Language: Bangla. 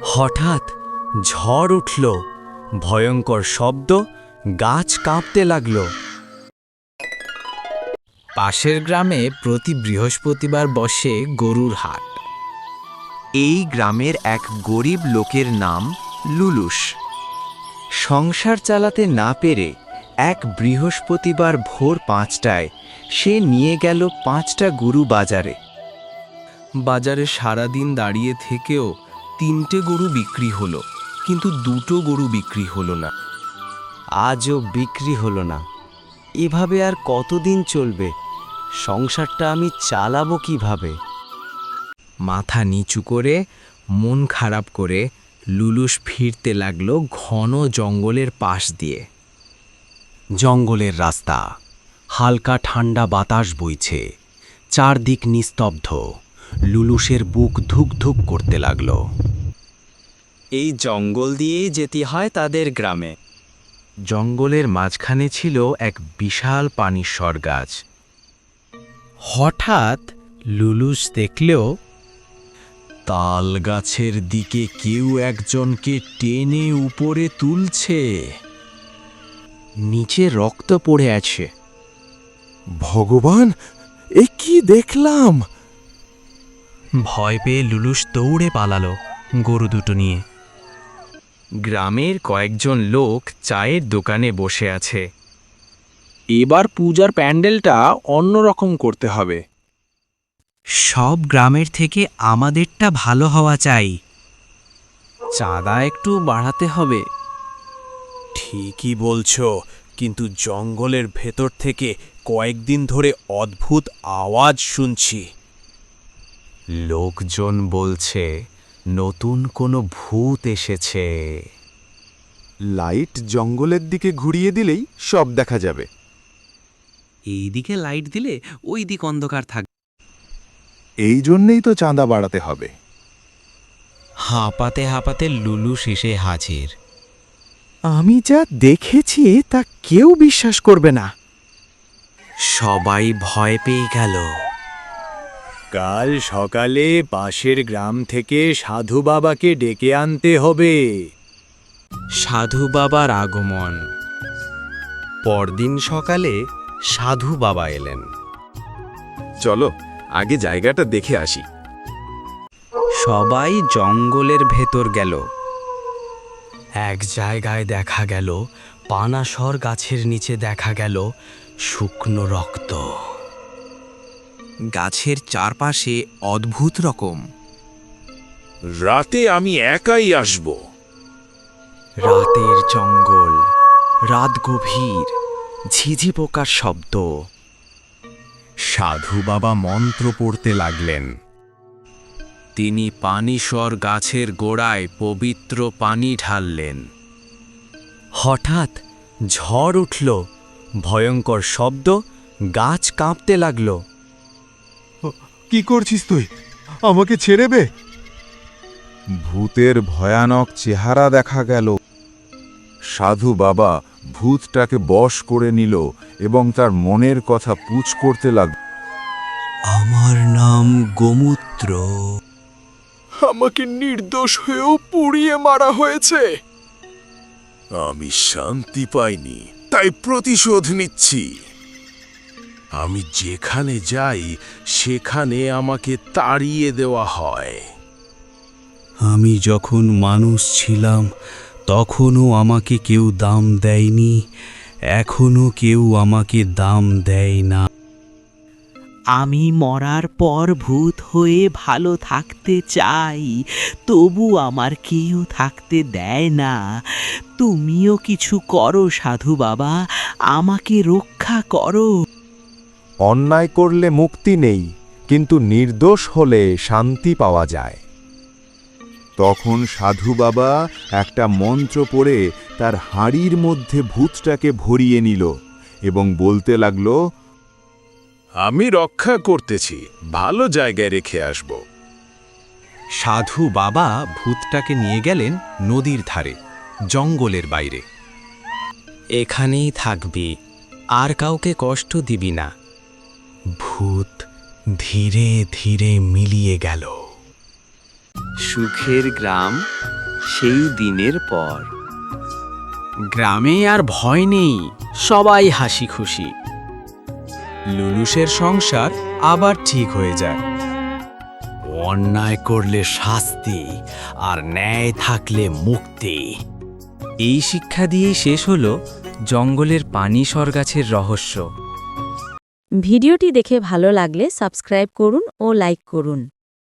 হঠাৎ ঝড় উঠল, ভয়ঙ্কর শব্দ, গাছ কাঁপতে লাগল। পাশের গ্রামে প্রতি বৃহস্পতিবার বসে গরুর হাট। এই গ্রামের এক গরিব লোকের নাম লুলুস। সংসার চালাতে না পেরে এক বৃহস্পতিবার ভোর 5টায় সে নিয়ে গেল 5টা গরু বাজারে। বাজারে সারাদিন দাঁড়িয়ে থেকেও 3টে গরু বিক্রি হলো, কিন্তু 2টো গরু বিক্রি হলো না। আজও বিক্রি হলো না। এভাবে আর কতদিন চলবে? সংসারটা আমি চালাবো কিভাবে? মাথা নিচু করে, মন খারাপ করে লুলুস ফিরতে লাগলো ঘন জঙ্গলের পাশ দিয়ে। জঙ্গলের রাস্তা, হালকা ঠান্ডা বাতাস বইছে, চারদিক নিস্তব্ধ। লুলুসের বুক ধুক ধুক করতে লাগলো। এই জঙ্গল দিয়েই যেতে হয় তাদের গ্রামে। জঙ্গলের মাঝখানে ছিল এক বিশাল পানিশ্বর গাছ। হঠাৎ লুলুস দেখলেও তাল গাছের দিকে কেউ একজনকে টেনে উপরে তুলছে। নিচে রক্ত পড়ে আছে। ভগবান, এ কি দেখলাম! ভয় পেয়ে লুলুস দৌড়ে পালালো গরু দুটো নিয়ে। গ্রামের কয়েকজন লোক চায়ের দোকানে বসে আছে। এবার পূজার প্যান্ডেলটা অন্যরকম করতে হবে। সব গ্রামের থেকে আমাদেরটা ভালো হওয়া চাই। চাঁদা একটু বাড়াতে হবে। ঠিকই বলছো, কিন্তু জঙ্গলের ভেতর থেকে কয়েকদিন ধরে অদ্ভুত আওয়াজ শুনছি। লোকজন বলছে নতুন কোনো ভূত এসেছে। লাইট জঙ্গলের দিকে ঘুরিয়ে দিলেই সব দেখা যাবে। এই দিকে লাইট দিলে ওই দিক অন্ধকার থাকবে। এই জন্যেই তো চাঁদা বাড়াতে হবে। হাঁপাতে হাঁপাতে লুলুস এসে হাজির। আমি যা দেখেছি তা কেউ বিশ্বাস করবে না। সবাই ভয় পেয়ে গেল। কাল সকালে পাশের গ্রাম থেকে সাধু বাবাকে ডেকে আনতে হবে। সাধু বাবার আগমন। পরদিন সকালে সাধু বাবা এলেন। চলো আগে জায়গাটা দেখে আসি। সবাই জঙ্গলের ভেতর গেল। এক জায়গায় দেখা গেল পানাসর গাছের নিচে দেখা গেল শুকনো রক্ত। গাছের চারপাশে অদ্ভুত রকম। রাতে আমি একাই আসব। রাতের জঙ্গল, রাত গভীর, ঝিঝি পোকার শব্দ। সাধু বাবা মন্ত্র পড়তে লাগলেন। তিনি পানিশ্বর গাছের গোড়ায় পবিত্র পানি ঢাললেন। হঠাৎ ঝড় উঠল, ভয়ঙ্কর শব্দ, গাছ কাঁপতে লাগল। কি করছিস তুই? আমাকে ছেড়ে দে। ভূতের ভয়ানক চেহারা দেখা গেল। সাধু বাবা ভূতটাকে বশ করে নিল এবং তার মনের কথা পুছ করতে লাগল। আমার নাম গোমূত্র। আমাকে নির্দোষ হয়েও পুড়িয়ে মারা হয়েছে। আমি শান্তি পাইনি, তাই প্রতিশোধ নিচ্ছি। আমি যেখানে যাই সেখানে আমাকে তাড়িয়ে দেওয়া হয়। আমি যখন মানুষ ছিলাম তখনও আমাকে কেউ দাম দেয়নি, এখনো কেউ আমাকে দাম দেয় না। আমি মরার পর ভূত হয়ে ভালো থাকতে চাই, তবু আমার কেউ থাকতে দেয় না। তুমিও কিছু করো সাধু বাবা, আমাকে রক্ষা করো। অন্যায় করলে মুক্তি নেই, কিন্তু নির্দোষ হলে শান্তি পাওয়া যায়। তখন সাধু বাবা একটা মন্ত্র পড়ে তার হাঁড়ির মধ্যে ভূতটাকে ভরিয়ে নিল এবং বলতে লাগলো, আমি রক্ষা করতেছি, ভালো জায়গায় রেখে আসব। সাধু বাবা ভূতটাকে নিয়ে গেলেন নদীর ধারে, জঙ্গলের বাইরে। এখানেই থাকবি, আর কাউকে কষ্ট দিবি না। ভূত ধীরে ধীরে মিলিয়ে গেল। সুখের গ্রাম সেই দিনের পর গ্রামে আর ভয় নেই, সবাই হাসি খুশি। লুলুসের সংসার আবার ঠিক হয়ে যায়। অন্যায় করলে শাস্তি, আর ন্যায় থাকলে মুক্তি। এই শিক্ষা দিয়েই শেষ হলো জঙ্গলের পানিসর গাছের রহস্য। ভিডিওটি দেখে ভালো লাগলে সাবস্ক্রাইব করুন ও লাইক করুন।